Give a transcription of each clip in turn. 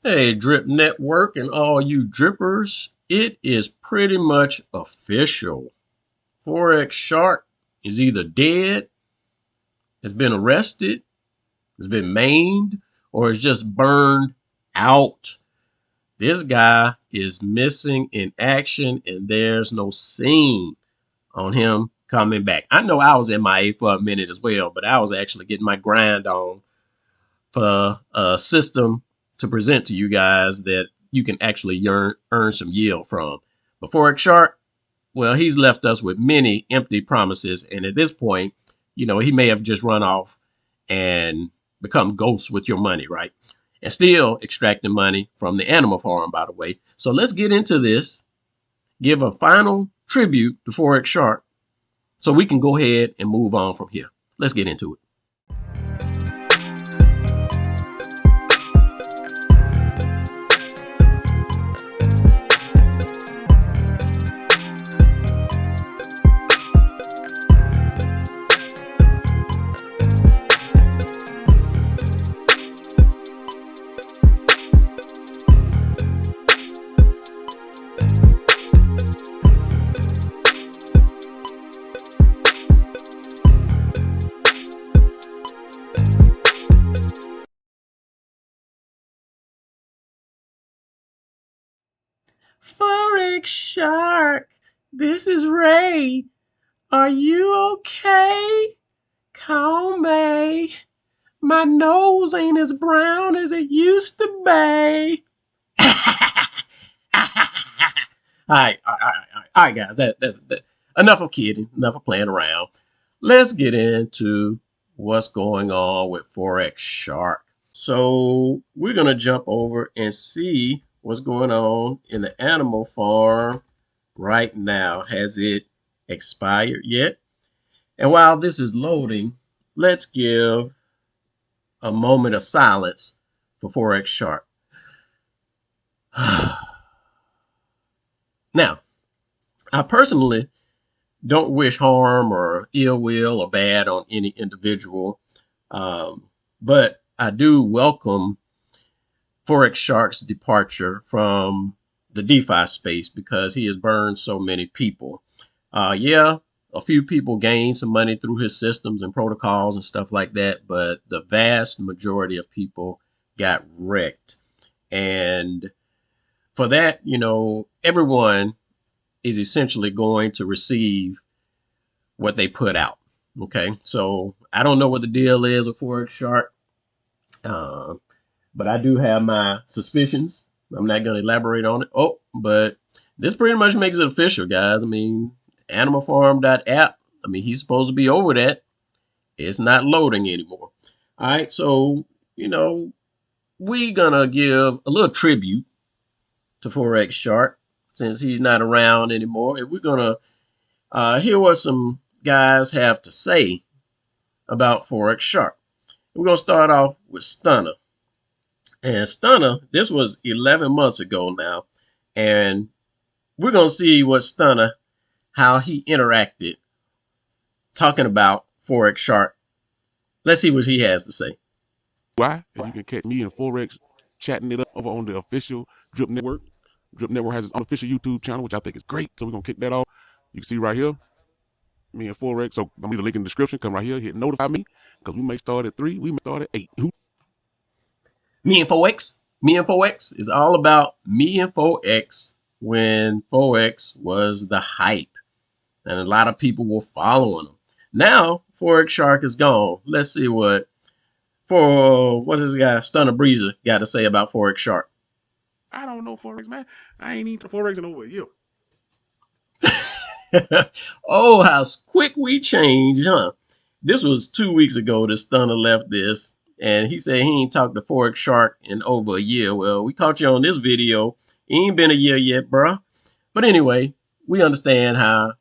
Hey, Drip Network and all you drippers, it is pretty much official. Forex Shark is either dead, has been arrested, has been maimed, or is just burned out. This guy is missing in action and there's no scene on him coming back. I know I was MIA for a minute as well, but I was actually getting my grind on for a system to present to you guys that you can actually earn some yield from. But Forex Shark, well, he's left us with many empty promises. And at this point, he may have just run off and become ghosts with your money, right? And still extracting money from the animal farm, by the way. So let's get into this, give a final tribute to Forex Shark so we can go ahead and move on from here. Let's get into it. Forex Shark, this is Ray. Are you okay? Call me. My nose ain't as brown as it used to be. All right, guys. That's enough of kidding. Enough of playing around. Let's get into what's going on with Forex Shark. So we're gonna jump over and see what's going on in the animal farm right now. Has it expired yet? And while this is loading, let's give a moment of silence for Forex Shark. Now, I personally don't wish harm or ill will or bad on any individual, but I do welcome Forex Shark's departure from the DeFi space because he has burned so many people. Yeah, a few people gained some money through his systems and protocols and stuff like that, but the vast majority of people got wrecked. And for that, everyone is essentially going to receive what they put out. Okay, so I don't know what the deal is with Forex Shark, but I do have my suspicions. I'm not going to elaborate on it. Oh, but this pretty much makes it official, guys. I mean, animalfarm.app. I mean, he's supposed to be over that. It's not loading anymore. All right, so we're gonna give a little tribute to Forex Shark since he's not around anymore, and we're gonna hear what some guys have to say about Forex Shark. We're gonna start off with Stunner. And Stunner, this was 11 months ago now, and we're gonna see what Stunner, how he interacted talking about Forex Shark. Let's see what he has to say. Why? And you can catch me and Forex chatting it up over on the official Drip Network. Drip Network has its own official YouTube channel, which I think is great. So we're gonna kick that off. You can see right here, me and Forex. So I'm gonna leave the link in the description. Come right here, hit notify me, because we may start at 3, we may start at 8. Me and Forex. Me and Forex is all about me and Forex when Forex was the hype. And a lot of people were following him. Now, Forex Shark is gone. Let's see what this guy, Stunner Breezer, got to say about Forex Shark. I don't know Forex, man. I ain't even Forex in over a year. Oh, how quick we changed, huh? This was 2 weeks ago that Stunner left this, and he said he ain't talked to Forex Shark in over a year. Well, we caught you on this video. It ain't been a year yet, bruh. But anyway, we understand how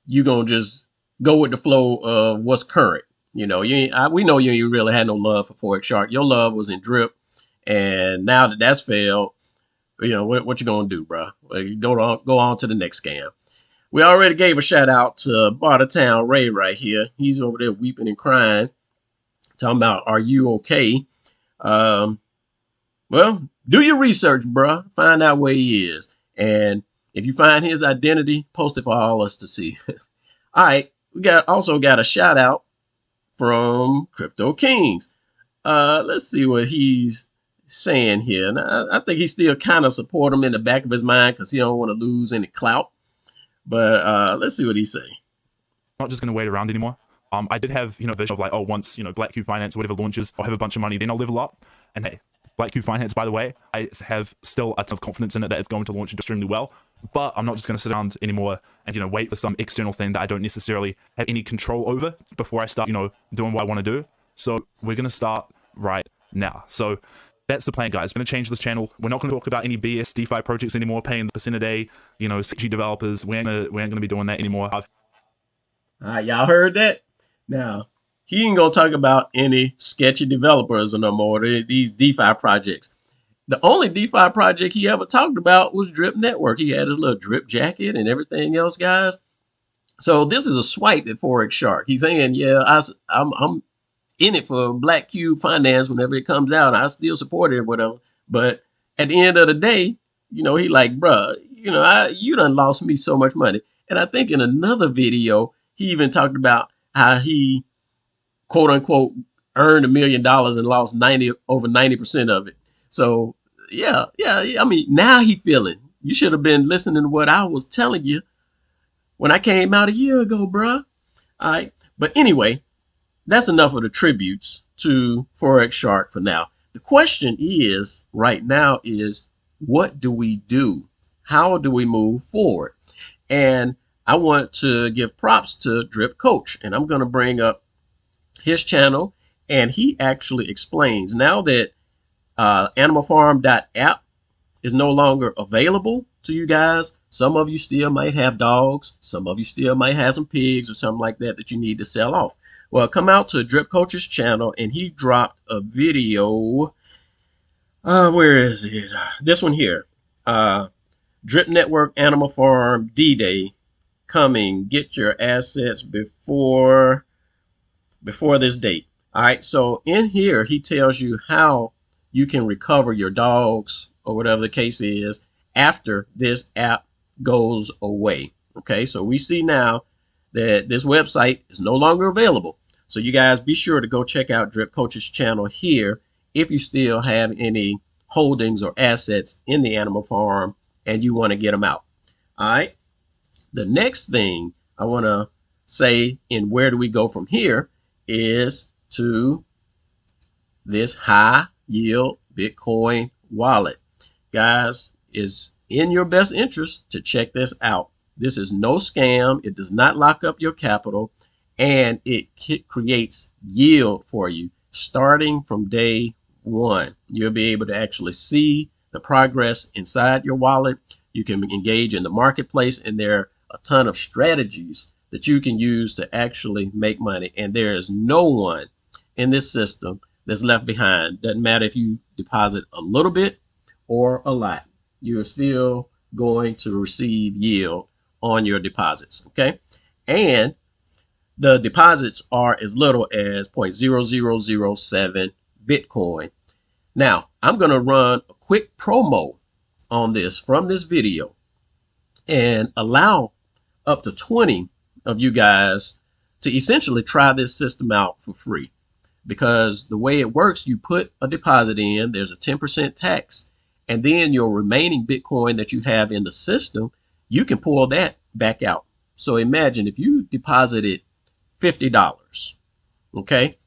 you gonna just go with the flow of what's current. We know you ain't really had no love for Forex Shark. Your love was in Drip, and now that that's failed, what you gonna do, bro? Go on to the next scam. We already gave a shout out to Bartertown Ray right here. He's over there weeping and crying, talking about, are you okay? Well, do your research, bruh. Find out where he is. And if you find his identity, post it for all us to see. All right. We also got a shout out from Crypto Kings. Let's see what he's saying here. And I think he still kind of support him in the back of his mind because he don't want to lose any clout. But let's see what he's saying. Not just going to wait around anymore. I did have, a vision of like, oh, once, Black Cube Finance or whatever launches, I'll have a bunch of money, then I'll level up. And hey, Black Cube Finance, by the way, I have still a ton of confidence in it that it's going to launch extremely well. But I'm not just going to sit around anymore and, wait for some external thing that I don't necessarily have any control over before I start, doing what I want to do. So we're going to start right now. So that's the plan, guys. We're going to change this channel. We're not going to talk about any BS DeFi projects anymore, paying the % a day, 6G developers. We ain't going to be doing that anymore. All right, y'all heard that? Now, he ain't going to talk about any sketchy developers no more, these DeFi projects. The only DeFi project he ever talked about was Drip Network. He had his little drip jacket and everything else, guys. So this is a swipe at Forex Shark. He's saying, yeah, I'm in it for Black Cube Finance whenever it comes out. I still support it or whatever. But at the end of the day, he like, bruh, you done lost me so much money. And I think in another video, he even talked about how he, quote unquote, earned $1 million and lost over 90% of it. So yeah. I mean, now he feeling. You should have been listening to what I was telling you when I came out a year ago, bruh. All right. But anyway, that's enough of the tributes to Forex Shark for now. The question is, right now, is what do we do? How do we move forward? And I want to give props to Drip Coach, and I'm going to bring up his channel, and he actually explains now that animalfarm.app is no longer available to you guys. Some of you still might have dogs. Some of you still might have some pigs or something like that you need to sell off. Well, come out to Drip Coach's channel, and he dropped a video. Where is it? This one here. Drip Network Animal Farm D-Day coming. Get your assets before this date. All right. So in here, he tells you how you can recover your dogs or whatever the case is after this app goes away. Okay. So we see now that this website is no longer available. So you guys be sure to go check out Drip Coach's channel here if you still have any holdings or assets in the animal farm and you want to get them out. All right. The next thing I want to say in where do we go from here is to this high yield Bitcoin wallet. Guys, it's in your best interest to check this out. This is no scam. It does not lock up your capital, and it creates yield for you starting from day one. You'll be able to actually see the progress inside your wallet. You can engage in the marketplace, and there are a ton of strategies that you can use to actually make money. And there is no one in this system that's left behind. Doesn't matter if you deposit a little bit or a lot. You're still going to receive yield on your deposits. Okay. And the deposits are as little as 0.0007 Bitcoin. Now, I'm going to run a quick promo on this from this video and allow up to 20 of you guys to essentially try this system out for free. Because the way it works, you put a deposit in, there's a 10% tax, and then your remaining Bitcoin that you have in the system, you can pull that back out. So imagine if you deposited $50, okay,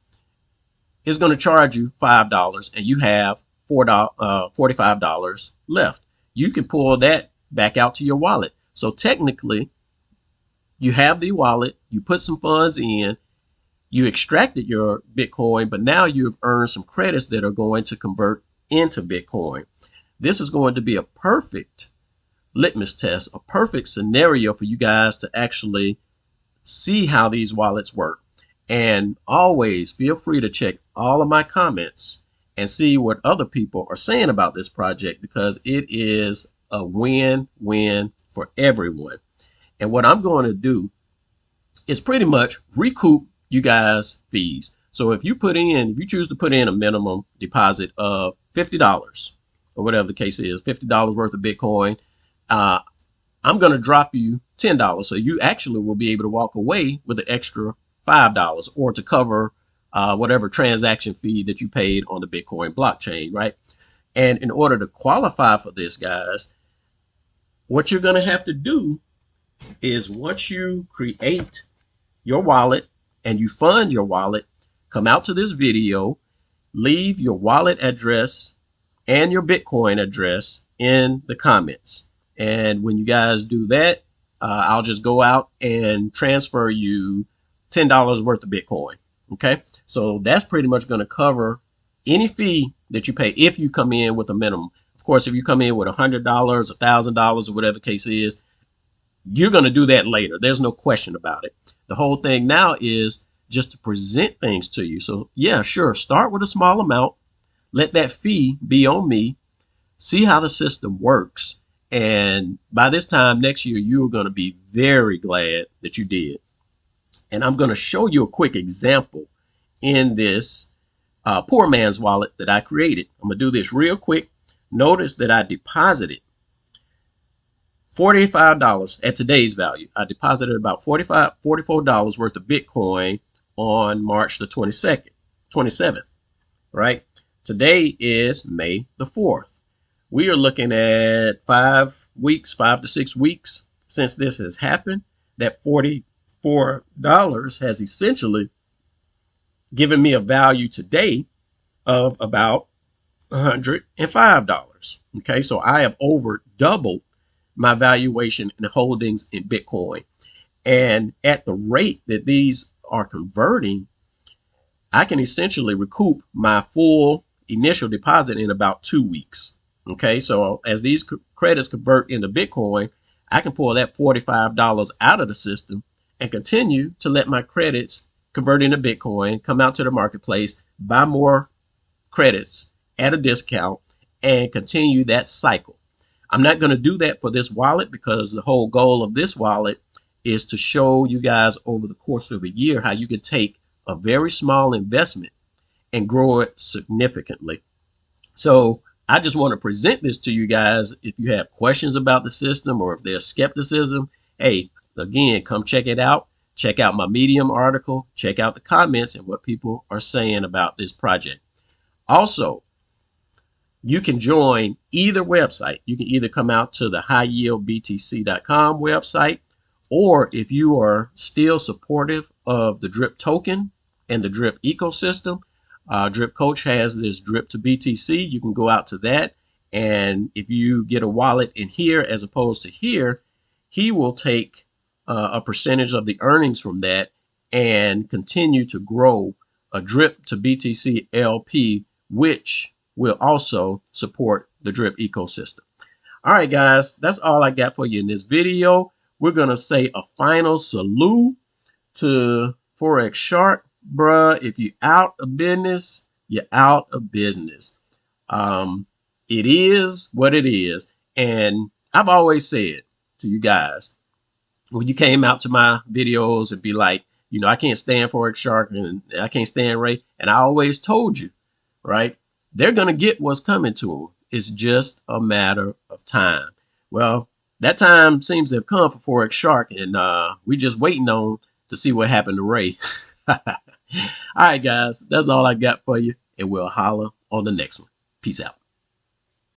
it's going to charge you $5 and you have $45 left. You can pull that back out to your wallet. So technically, you have the wallet, you put some funds in, you extracted your Bitcoin, but now you've earned some credits that are going to convert into Bitcoin. This is going to be a perfect litmus test, a perfect scenario for you guys to actually see how these wallets work. And always feel free to check all of my comments and see what other people are saying about this project, because it is a win-win for everyone. And what I'm going to do is pretty much recoup you guys' fees. So if you choose to put in a minimum deposit of $50 or whatever the case is, $50 worth of Bitcoin, I'm going to drop you $10. So you actually will be able to walk away with an extra $5 or to cover whatever transaction fee that you paid on the Bitcoin blockchain, right? And in order to qualify for this, guys, what you're going to have to do is once you create your wallet and you fund your wallet, come out to this video, leave your wallet address and your Bitcoin address in the comments. And when you guys do that, I'll just go out and transfer you $10 worth of Bitcoin. Okay. So that's pretty much going to cover any fee that you pay if you come in with a minimum. Of course, if you come in with $100, $1,000, or whatever the case is, you're going to do that later. There's no question about it. The whole thing now is just to present things to you. So yeah, sure. Start with a small amount. Let that fee be on me. See how the system works. And by this time next year, you're going to be very glad that you did. And I'm going to show you a quick example in this poor man's wallet that I created. I'm going to do this real quick. Notice that I deposited $45 at today's value. I deposited about $44 worth of Bitcoin on March the 27th, right? Today is May the 4th. We are looking at 5 to 6 weeks since this has happened. That $44 has essentially given me a value today of about $105. Okay, so I have over doubled my valuation in holdings in Bitcoin. And at the rate that these are converting, I can essentially recoup my full initial deposit in about 2 weeks. Okay, so as these credits convert into Bitcoin, I can pull that $45 out of the system and continue to let my credits convert into Bitcoin, come out to the marketplace, buy more credits at a discount, and continue that cycle. I'm not going to do that for this wallet because the whole goal of this wallet is to show you guys over the course of a year how you can take a very small investment and grow it significantly. So I just want to present this to you guys. If you have questions about the system or if there's skepticism, hey, again, come check it out. Check out my Medium article. Check out the comments and what people are saying about this project. Also, you can join either website. You can either come out to the highyieldbtc.com website, or if you are still supportive of the Drip token and the Drip ecosystem, Drip Coach has this Drip to BTC. You can go out to that. And if you get a wallet in here as opposed to here, he will take a percentage of the earnings from that and continue to grow a Drip to BTC LP, which will also support the Drip ecosystem. All right, guys, that's all I got for you in this video. We're going to say a final salute to Forex Shark. Bruh, if you out of business, you're out of business. It is what it is. And I've always said to you guys, when you came out to my videos and be like, you know, I can't stand Forex Shark and I can't stand Ray. And I always told you, right? They're going to get what's coming to them. It's just a matter of time. Well, that time seems to have come for Forex Shark, and we just waiting on to see what happened to Ray. All right, guys, that's all I got for you, and we'll holler on the next one. Peace out.